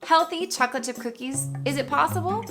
Healthy chocolate chip cookies, is it possible?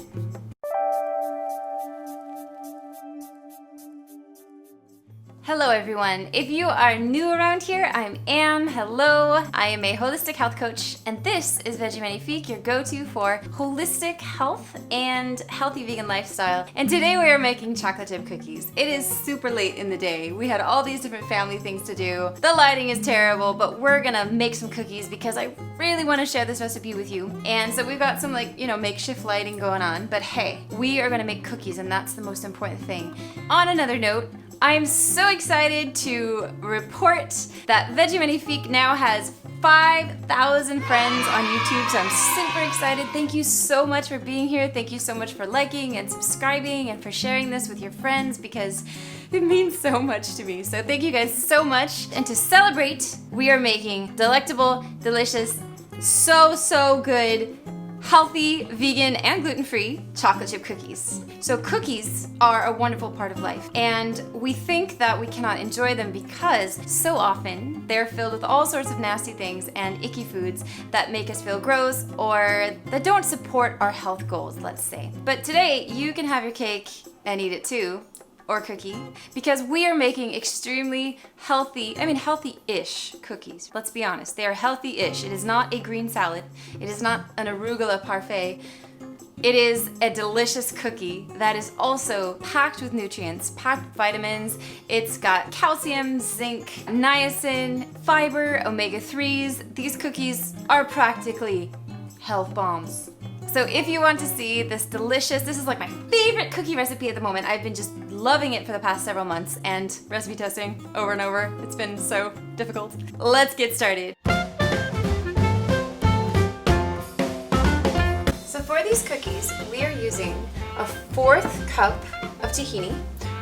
Hello everyone. If you are new around here, I'm Anne. Hello. I am a holistic health coach, and this is Veggie Magnifique, your go-to for holistic health and healthy vegan lifestyle. And today we are making chocolate chip cookies. It is super late in the day. We had all these different family things to do. The lighting is terrible, but we're gonna make some cookies because I really want to share this recipe with you. And so we've got some makeshift lighting going on, but hey, we are gonna make cookies and that's the most important thing. On another note, I'm so excited to report that Veggie Magnifique now has 5,000 friends on YouTube, so I'm super excited. Thank you so much for being here. Thank you so much for liking and subscribing and for sharing this with your friends because it means so much to me. So thank you guys so much. And to celebrate, we are making delectable, delicious, so good, healthy, vegan, and gluten-free chocolate chip cookies. So cookies are a wonderful part of life, and we think that we cannot enjoy them because so often they're filled with all sorts of nasty things and icky foods that make us feel gross or that don't support our health goals, let's say. But today you can have your cake and eat it too, or cookie, because we are making extremely healthy-ish cookies. Let's be honest, they are healthy-ish. It is not a green salad. It is not an arugula parfait. It is a delicious cookie that is also packed with nutrients, packed with vitamins. It's got calcium, zinc, niacin, fiber, omega-3s. These cookies are practically health bombs. So if you want to see this is like my favorite cookie recipe at the moment. I've been just loving it for the past several months and recipe testing over and over. It's been so difficult. Let's get started. So for these cookies, we are using a 4th cup of tahini,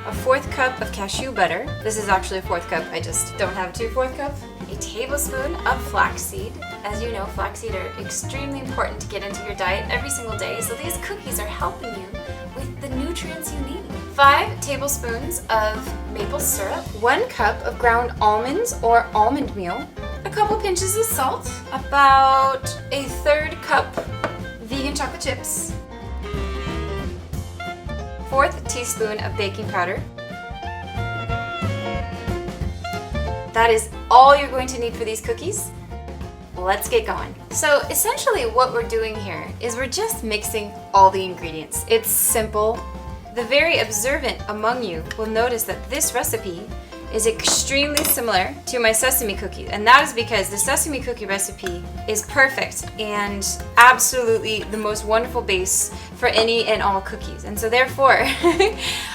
a 4th cup of cashew butter. This is actually a 4th cup, I just don't have 2/4 cup. A tablespoon of flaxseed. As you know, flaxseed are extremely important to get into your diet every single day, so these cookies are helping you with the nutrients you need. 5 tablespoons of maple syrup, 1 cup of ground almonds or almond meal, a couple pinches of salt, about a 1/3 cup vegan chocolate chips, 1/4 teaspoon of baking powder. That is all you're going to need for these cookies. Let's get going. So essentially what we're doing here is we're just mixing all the ingredients. It's simple. The very observant among you will notice that this recipe is extremely similar to my sesame cookie, and that is because the sesame cookie recipe is perfect and absolutely the most wonderful base for any and all cookies. And so therefore,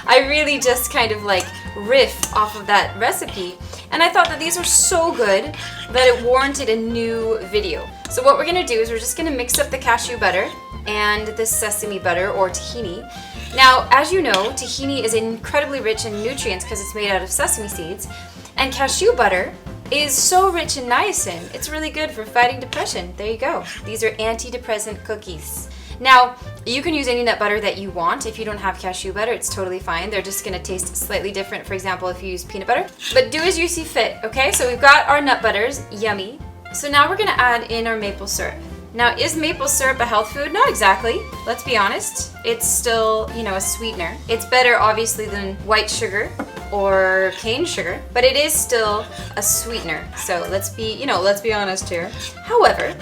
I really just kind of riffed off of that recipe, and I thought that these were so good that it warranted a new video. So what we're gonna do is we're just gonna mix up the cashew butter and the sesame butter or tahini. Now, as you know, tahini is incredibly rich in nutrients because it's made out of sesame seeds, and cashew butter is so rich in niacin, it's really good for fighting depression. There you go. These are antidepressant cookies. Now, you can use any nut butter that you want. If you don't have cashew butter, it's totally fine. They're just gonna taste slightly different, for example, if you use peanut butter. But do as you see fit, okay? So we've got our nut butters, yummy. So now we're gonna add in our maple syrup. Now, is maple syrup a health food? Not exactly. Let's be honest. It's still, a sweetener. It's better, obviously, than white sugar or cane sugar, but it is still a sweetener. So let's be honest here. However,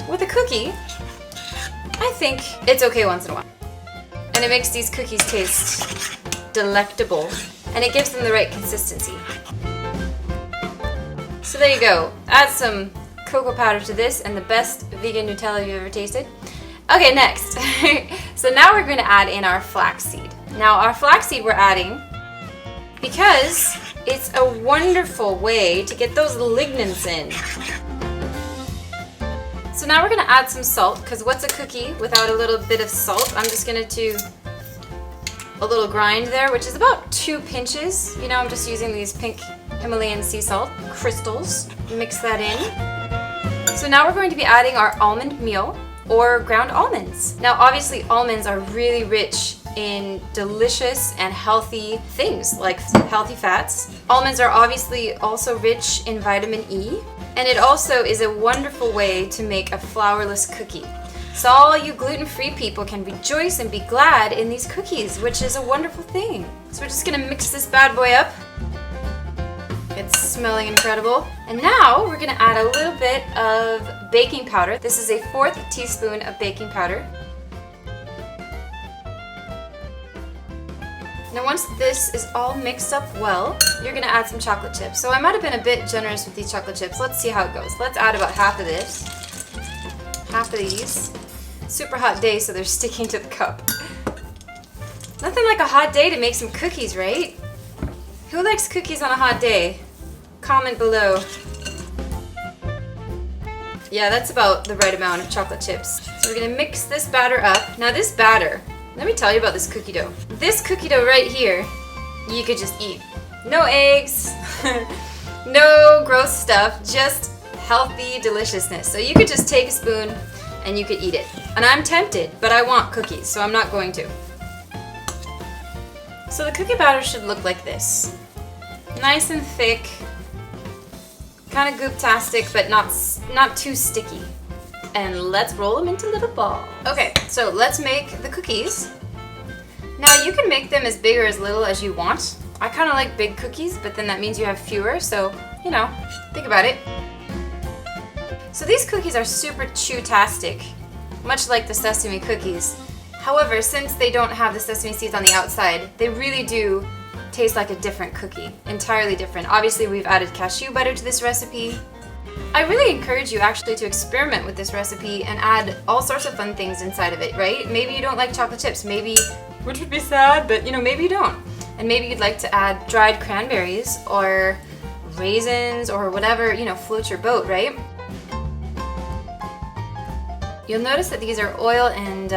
with a cookie, I think it's okay once in a while. And it makes these cookies taste delectable, and it gives them the right consistency. So there you go. Add some cocoa powder to this and the best vegan Nutella you've ever tasted. Okay, next. So now we're going to add in our flaxseed. Now our flaxseed we're adding because it's a wonderful way to get those lignans in. So now we're going to add some salt, because what's a cookie without a little bit of salt? I'm just going to do a little grind there, which is about 2 pinches. I'm just using these pink Himalayan sea salt crystals. Mix that in. So now we're going to be adding our almond meal or ground almonds. Now obviously almonds are really rich in delicious and healthy things like healthy fats. Almonds are obviously also rich in vitamin E, and it also is a wonderful way to make a flourless cookie. So all you gluten-free people can rejoice and be glad in these cookies, which is a wonderful thing. So we're just gonna mix this bad boy up. It's smelling incredible. And now we're gonna add a little bit of baking powder. This is a 1/4 teaspoon of baking powder. Now once this is all mixed up well, you're gonna add some chocolate chips. So I might have been a bit generous with these chocolate chips. Let's see how it goes. Let's add about half of this. Half of these. Super hot day, so they're sticking to the cup. Nothing like a hot day to make some cookies, right? Who likes cookies on a hot day? Comment below. Yeah, that's about the right amount of chocolate chips. So we're gonna mix this batter up. Now this batter, let me tell you about this cookie dough. This cookie dough right here, you could just eat. No eggs, no gross stuff, just healthy deliciousness. So you could just take a spoon and you could eat it. And I'm tempted, but I want cookies, so I'm not going to. So the cookie batter should look like this. Nice and thick, kind of goop-tastic, but not too sticky. And let's roll them into little balls. Okay, so let's make the cookies. Now you can make them as big or as little as you want. I kind of like big cookies, but then that means you have fewer, so, you know, think about it. So these cookies are super chew-tastic, much like the sesame cookies. However, since they don't have the sesame seeds on the outside, they really do taste like a different cookie, entirely different. Obviously, we've added cashew butter to this recipe. I really encourage you actually to experiment with this recipe and add all sorts of fun things inside of it, right? Maybe you don't like chocolate chips, maybe, which would be sad, but you know, maybe you don't. And maybe you'd like to add dried cranberries or raisins or whatever, you know, floats your boat, right? You'll notice that these are oil and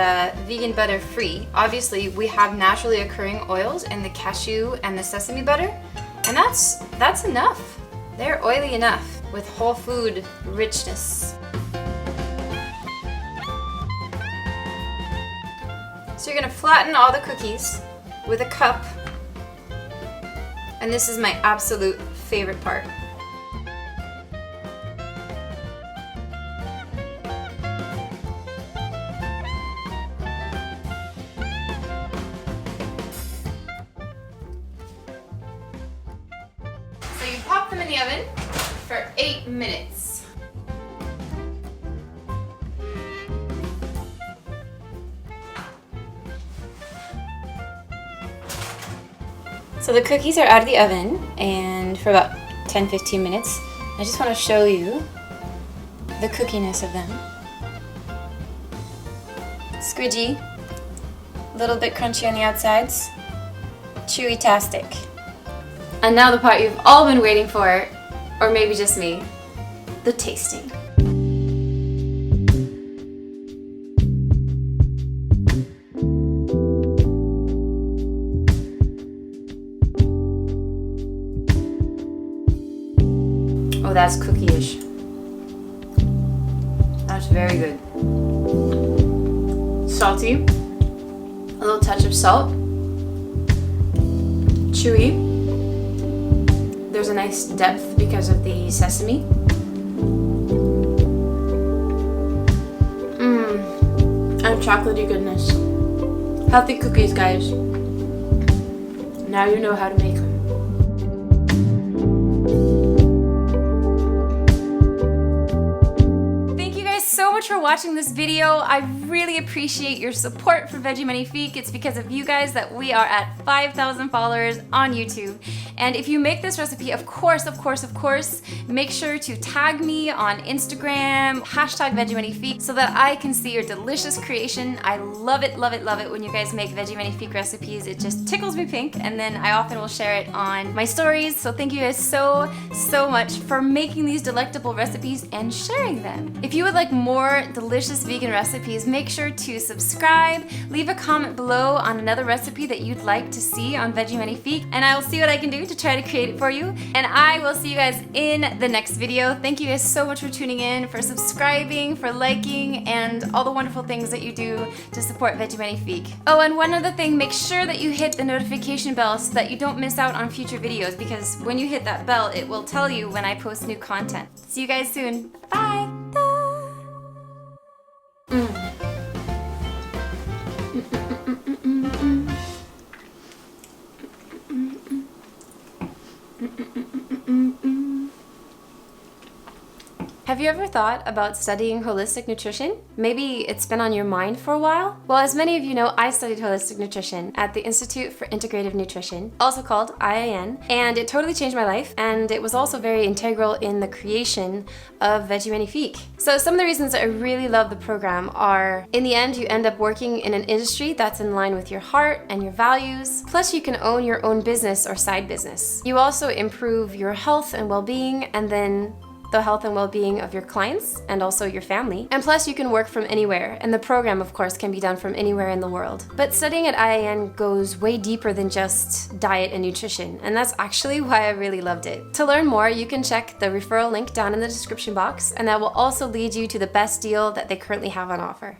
vegan butter free. Obviously, we have naturally occurring oils in the cashew and the sesame butter, and that's enough. They're oily enough with whole food richness. So you're gonna flatten all the cookies with a cup, and this is my absolute favorite part. So you pop them in the oven for 8 minutes. So the cookies are out of the oven and for about 10-15 minutes. I just want to show you the cookiness of them. Squidgy, a little bit crunchy on the outsides, chewy-tastic. And now the part you've all been waiting for, or maybe just me, the tasting. Oh, that's cookie-ish. That's very good. Salty, a little touch of salt, chewy. There's a nice depth because of the sesame. And chocolatey goodness. Healthy cookies, guys. Now you know how to make them. So much for watching this video. I really appreciate your support for Veggie Magnifique. It's because of you guys that we are at 5,000 followers on YouTube. And if you make this recipe, of course, make sure to tag me on Instagram, #Veggie Magnifique, so that I can see your delicious creation. I love it when you guys make Veggie Magnifique recipes. It just tickles me pink, and then I often will share it on my stories. So thank you guys so much for making these delectable recipes and sharing them. If you would like more delicious vegan recipes, make sure to subscribe, leave a comment below on another recipe that you'd like to see on Veggie Magnifique, and I will see what I can do to try to create it for you. And I will see you guys in the next video. Thank you guys so much for tuning in, for subscribing, for liking, and all the wonderful things that you do to support Veggie Magnifique. Oh, and one other thing, make sure that you hit the notification bell so that you don't miss out on future videos, because when you hit that bell, it will tell you when I post new content. See you guys soon. Bye! Have you ever thought about studying holistic nutrition? Maybe it's been on your mind for a while? Well, as many of you know, I studied holistic nutrition at the Institute for Integrative Nutrition, also called IIN, and it totally changed my life, and it was also very integral in the creation of Veggie Magnifique. So some of the reasons I really love the program are, in the end, you end up working in an industry that's in line with your heart and your values, plus you can own your own business or side business. You also improve your health and well-being, and then the health and well-being of your clients and also your family. And plus you can work from anywhere, and the program of course can be done from anywhere in the world. But studying at IIN goes way deeper than just diet and nutrition, and that's actually why I really loved it. To learn more, you can check the referral link down in the description box, and that will also lead you to the best deal that they currently have on offer.